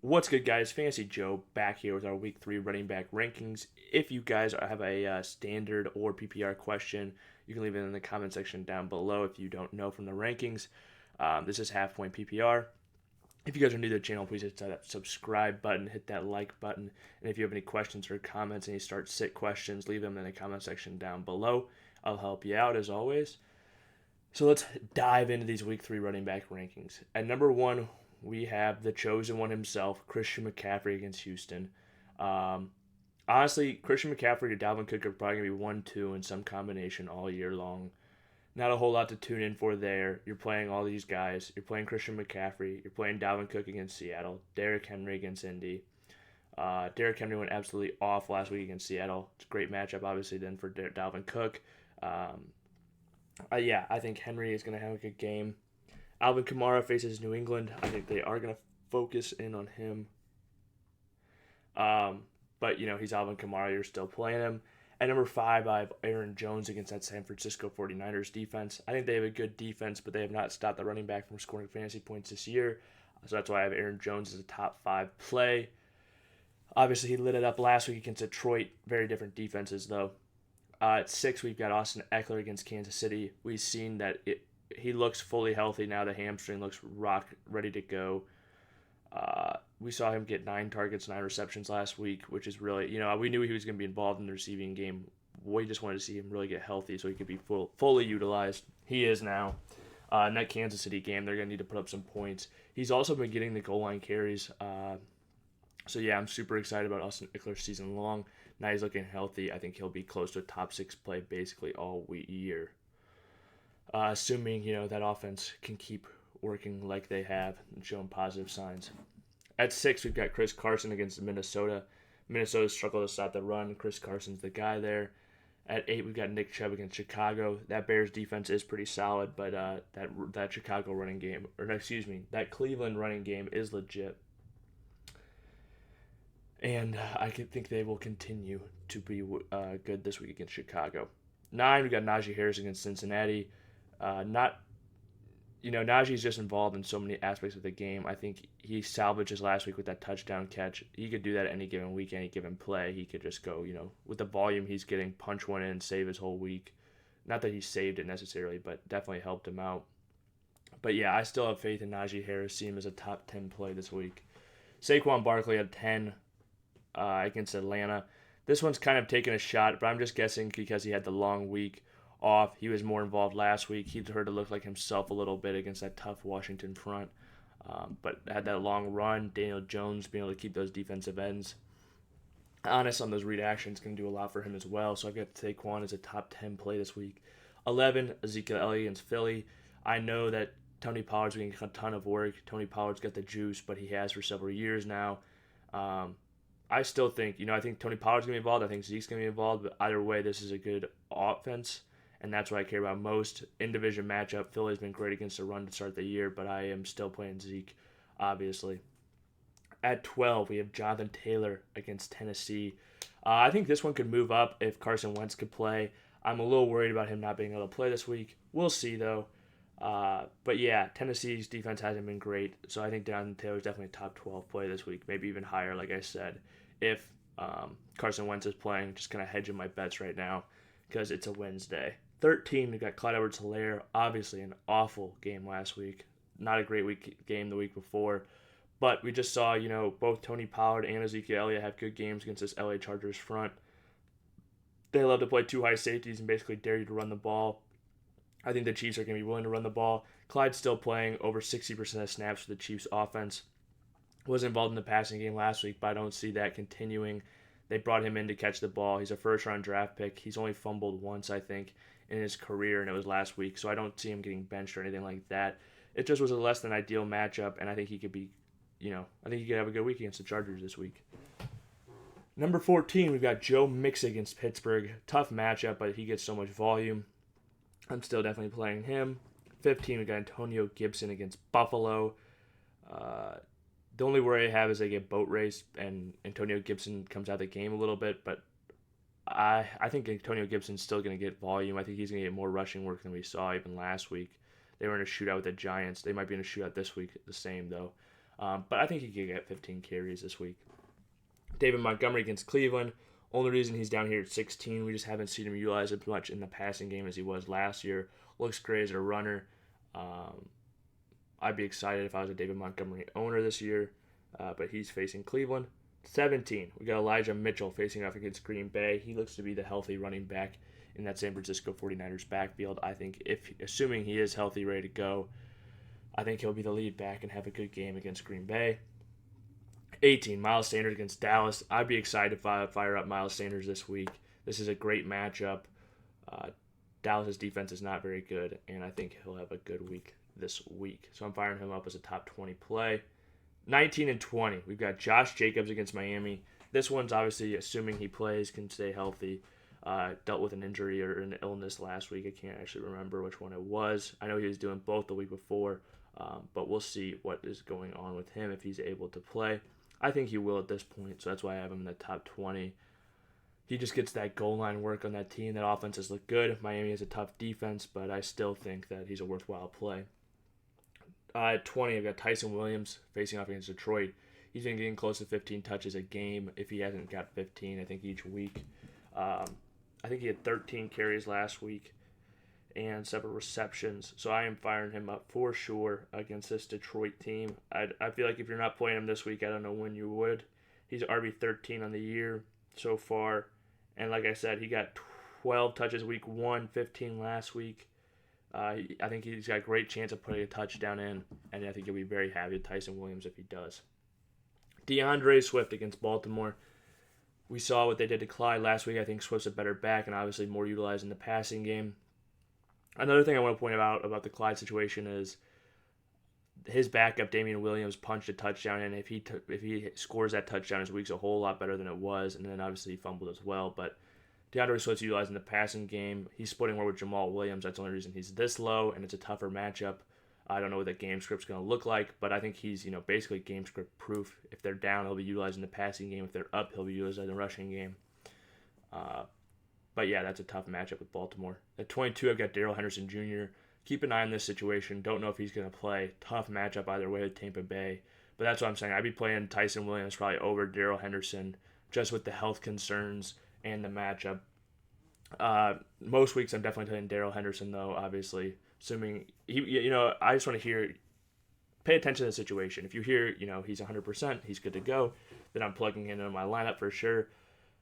What's good, guys? Fantasy Joe back here with our Week 3 running back rankings. If you guys have a standard or PPR question, you can leave it in the comment section down below if you don't know from the rankings. This is half point PPR. If you guys are new to the channel, please hit that subscribe button, hit that like button, and if you have any questions or comments, any start sit questions, leave them in the comment section down below. I'll help you out as always. So let's dive into these Week 3 running back rankings. At number 1, we have the chosen one himself, Christian McCaffrey against Houston. Honestly, Christian McCaffrey or Dalvin Cook are probably going to be 1-2 in some combination all year long. Not a whole lot to tune in for there. You're playing all these guys. You're playing Christian McCaffrey. You're playing Dalvin Cook against Seattle. Derrick Henry against Indy. Derrick Henry went absolutely off last week against Seattle. It's a great matchup, obviously, then for Dalvin Cook. I think Henry is going to have a good game. Alvin Kamara faces New England. I think they are going to focus in on him. But, he's Alvin Kamara. You're still playing him. At number 5, I have Aaron Jones against that San Francisco 49ers defense. I think they have a good defense, but they have not stopped the running back from scoring fantasy points this year. So that's why I have Aaron Jones as a top 5 play. Obviously, he lit it up last week against Detroit. Very different defenses, though. At 6, we've got Austin Eckler against Kansas City. We've seen that he looks fully healthy now. The hamstring looks ready to go. We saw him get 9 targets, 9 receptions last week, which is really, we knew he was going to be involved in the receiving game. We just wanted to see him really get healthy so he could be fully utilized. He is now. In that Kansas City game, they're going to need to put up some points. He's also been getting the goal line carries. I'm super excited about Austin Eckler season long. Now he's looking healthy. I think he'll be close to a top 6 play basically all year. Assuming, that offense can keep working like they have and showing positive signs. At 6, we've got Chris Carson against Minnesota. Minnesota struggled to stop the run. Chris Carson's the guy there. At 8, we've got Nick Chubb against Chicago. That Bears defense is pretty solid, but that Chicago running game, that Cleveland running game is legit. And I think they will continue to be good this week against Chicago. 9, we got Naji Harris against Cincinnati. Najee's just involved in so many aspects of the game. I think he salvaged his last week with that touchdown catch. He could do that any given week, any given play. He could just go, with the volume he's getting, punch one in, save his whole week. Not that he saved it necessarily, but definitely helped him out. But yeah, I still have faith in Naji Harris. See him as a top 10 play this week. Saquon Barclay at 10 against Atlanta. This one's kind of taking a shot, but I'm just guessing because he had the long week off. He was more involved last week. He started to look like himself a little bit against that tough Washington front. But had that long run. Daniel Jones being able to keep those defensive ends honest on those read actions can do a lot for him as well. So I've got Saquon as a top 10 play this week. 11, Ezekiel Elliott against Philly. I know that Tony Pollard's getting a ton of work. Tony Pollard's got the juice, but he has for several years now. I still think, I think Tony Pollard's going to be involved. I think Zeke's going to be involved. But either way, this is a good offense. And that's what I care about most. In-division matchup, Philly's been great against the run to start the year, but I am still playing Zeke, obviously. At 12, we have Jonathan Taylor against Tennessee. I think this one could move up if Carson Wentz could play. I'm a little worried about him not being able to play this week. We'll see, though. But yeah, Tennessee's defense hasn't been great, so I think Jonathan Taylor's definitely a top 12 play this week, maybe even higher, like I said. If Carson Wentz is playing, just kind of hedging my bets right now because it's a Wednesday. 13, we got Clyde Edwards-Helaire. Obviously, an awful game last week. Not a great game the week before. But we just saw, both Tony Pollard and Ezekiel Elliott have good games against this LA Chargers front. They love to play 2 high safeties and basically dare you to run the ball. I think the Chiefs are going to be willing to run the ball. Clyde's still playing over 60% of snaps for the Chiefs offense. Was involved in the passing game last week, but I don't see that continuing. They brought him in to catch the ball. He's a first-round draft pick. He's only fumbled once, I think, in his career, and it was last week, so I don't see him getting benched or anything like that. It just was a less than ideal matchup, and I think he could be, I think he could have a good week against the Chargers this week. Number 14, we've got Joe Mixon against Pittsburgh. Tough matchup, but he gets so much volume. I'm still definitely playing him. 15, we got Antonio Gibson against Buffalo. The only worry I have is they get boat raced, and Antonio Gibson comes out of the game a little bit, but I think Antonio Gibson's still going to get volume. I think he's going to get more rushing work than we saw even last week. They were in a shootout with the Giants. They might be in a shootout this week, the same, though. But I think he could get 15 carries this week. David Montgomery against Cleveland. Only reason he's down here at 16, we just haven't seen him utilized as much in the passing game as he was last year. Looks great as a runner. I'd be excited if I was a David Montgomery owner this year, but he's facing Cleveland. 17, we got Elijah Mitchell facing off against Green Bay. He looks to be the healthy running back in that San Francisco 49ers backfield. I think assuming he is healthy, ready to go, I think he'll be the lead back and have a good game against Green Bay. 18, Miles Sanders against Dallas. I'd be excited if I fire up Miles Sanders this week. This is a great matchup. Dallas' defense is not very good, and I think he'll have a good week this week. So I'm firing him up as a top 20 play. 19 and 20, we've got Josh Jacobs against Miami. This one's obviously assuming he plays, can stay healthy. Dealt with an injury or an illness last week. I can't actually remember which one it was. I know he was doing both the week before, but we'll see what is going on with him if he's able to play. I think he will at this point, so that's why I have him in the top 20. He just gets that goal line work on that team. That offense has looked good. Miami has a tough defense, but I still think that he's a worthwhile play. At 20, I've got Tyson Williams facing off against Detroit. He's been getting close to 15 touches a game if he hasn't got 15, I think, each week. I think he had 13 carries last week and several receptions. So I am firing him up for sure against this Detroit team. I feel like if you're not playing him this week, I don't know when you would. He's RB13 on the year so far. And like I said, he got 12 touches week 1, 15 last week. I think he's got a great chance of putting a touchdown in, and I think you'll be very happy with Tyson Williams if he does. DeAndre Swift against Baltimore. We saw what they did to Clyde last week. I think Swift's a better back and obviously more utilized in the passing game. Another thing I want to point out about the Clyde situation is his backup, Damian Williams, punched a touchdown, and if he scores that touchdown, his week's a whole lot better than it was, and then obviously he fumbled as well, but DeAndre Swift's utilized in the passing game. He's splitting more with Jamal Williams. That's the only reason he's this low, and it's a tougher matchup. I don't know what that game script's going to look like, but I think he's basically game script proof. If they're down, he'll be utilizing the passing game. If they're up, he'll be utilizing the rushing game. But yeah, that's a tough matchup with Baltimore. At 22, I've got Darrell Henderson Jr. Keep an eye on this situation. Don't know if he's going to play. Tough matchup either way with Tampa Bay. But that's what I'm saying. I'd be playing Tyson Williams probably over Darrell Henderson just with the health concerns and the matchup. Most weeks I'm definitely taking Darrell Henderson though, obviously. Assuming I just want to pay attention to the situation. If you hear, he's 100%, he's good to go, then I'm plugging him into my lineup for sure.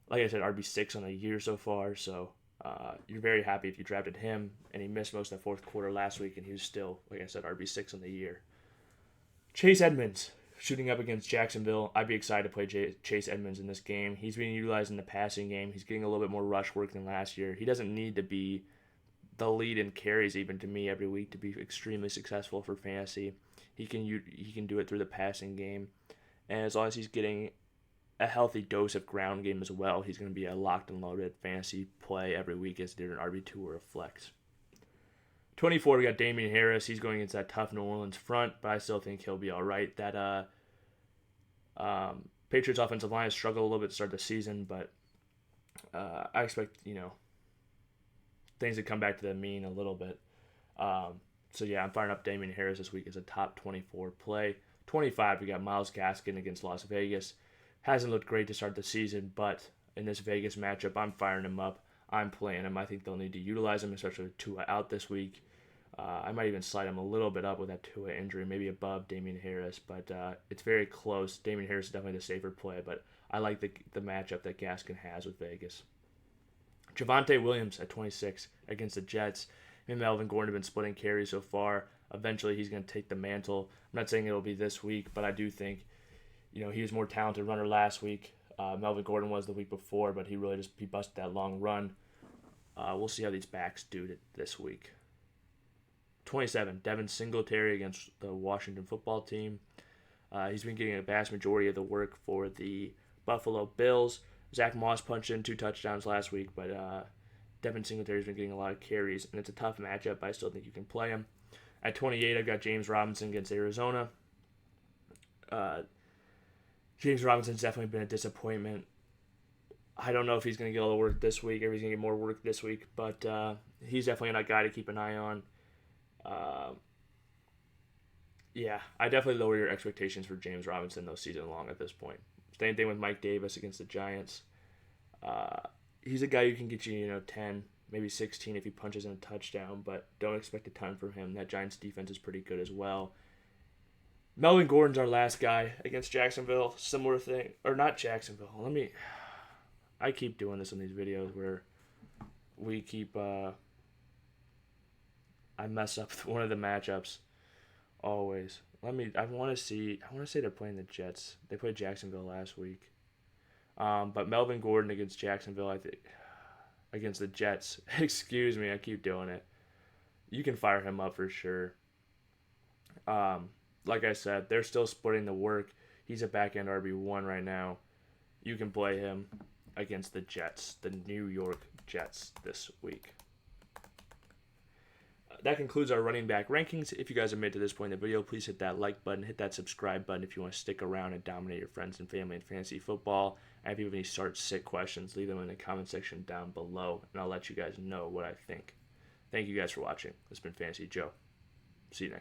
Like I said, RB6 on the year so far, so you're very happy if you drafted him, and he missed most of the fourth quarter last week, and he was still, like I said, RB6 on the year. Chase Edmonds shooting up against Jacksonville. I'd be excited to play Chase Edmonds in this game. He's being utilized in the passing game. He's getting a little bit more rush work than last year. He doesn't need to be the lead in carries even to me every week to be extremely successful for fantasy. He can do it through the passing game, and as long as he's getting a healthy dose of ground game as well, he's going to be a locked and loaded fantasy play every week as either an RB2 or a flex. 24, we got Damien Harris. He's going against that tough New Orleans front, but I still think he'll be all right. That Patriots offensive line has struggled a little bit to start the season, but I expect, things to come back to the mean a little bit. So yeah, I'm firing up Damien Harris this week as a top 24 play. 25, we got Myles Gaskin against Las Vegas. Hasn't looked great to start the season, but in this Vegas matchup, I'm firing him up. I'm playing him. I think they'll need to utilize him, especially with Tua out this week. I might even slide him a little bit up with that Tua injury, maybe above Damian Harris, but it's very close. Damian Harris is definitely the safer play, but I like the matchup that Gaskin has with Vegas. Javonte Williams at 26 against the Jets. Him and Melvin Gordon have been splitting carries so far. Eventually, he's going to take the mantle. I'm not saying it'll be this week, but I do think, he was more talented runner last week. Melvin Gordon was the week before, but he busted that long run. We'll see how these backs do this week. 27, Devin Singletary against the Washington football team. He's been getting a vast majority of the work for the Buffalo Bills. Zach Moss punched in 2 touchdowns last week, but Devin Singletary's been getting a lot of carries, and it's a tough matchup, but I still think you can play him. At 28, I've got James Robinson against Arizona. James Robinson's definitely been a disappointment. I don't know if he's going to get all the work this week or if he's going to get more work this week, but he's definitely a guy to keep an eye on. Yeah, I definitely lower your expectations for James Robinson though season long at this point. Same thing with Mike Davis against the Giants. Uh, he's a guy who can get you, 10, maybe 16 if he punches in a touchdown, but don't expect a ton from him. That Giants defense is pretty good as well. Melvin Gordon's our last guy against Jacksonville. Similar thing. Or not Jacksonville. I keep doing this in these videos where we keep, I mess up one of the matchups always. I want to say they're playing the Jets. They played Jacksonville last week. But Melvin Gordon against Jacksonville, I think, against the Jets. Excuse me, I keep doing it. You can fire him up for sure. Like I said, they're still splitting the work. He's a back-end RB1 right now. You can play him against the Jets, the New York Jets this week. That concludes our running back rankings. If you guys have made it to this point in the video, please hit that like button, hit that subscribe button if you want to stick around and dominate your friends and family in fantasy football. And if you have any start-sit questions, leave them in the comment section down below, and I'll let you guys know what I think. Thank you guys for watching. This has been Fantasy Joe. See you next.